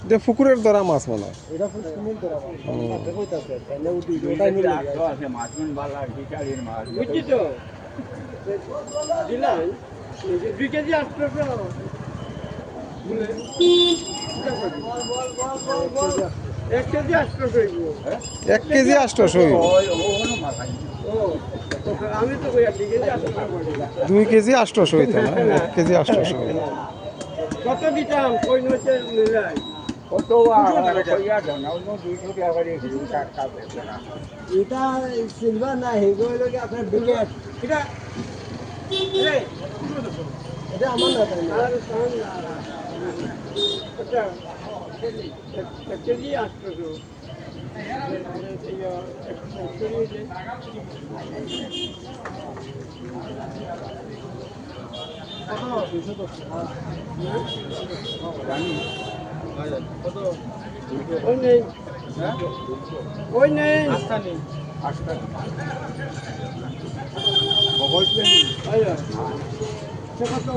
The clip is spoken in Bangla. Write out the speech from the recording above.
যে পুকুরের ধরা মাছ মনে হয়। এটা পুকুরের ধরা মাছ। মাঠে কইতাছে, তাইলে উঠি ওটাই নিয়ে আছে মাছগুন বালা বিচারির মাছ বুঝছি তো দিলাম 2 কেজি 800 1 কেজি 800 1 কেজি 800 ওই ওনো মাছ আই ও আমি তো কই 2 কেজি 800 2 কেজি 800 হইতো না 1 কেজি 800 কত দিতাম কই নইতে মিলাই কত কইয়া দাও না 200 টাকা করে টাকা দেবে না এটা সিলভার না হেগো লাগে আপনার বিকেট এটা এটা আমার না তাই না আর সামনে আচ্ছা কেজি 800 ওই নেই ওই নেই আস্থা নেই আজকাল বগল পেন আচ্ছা কত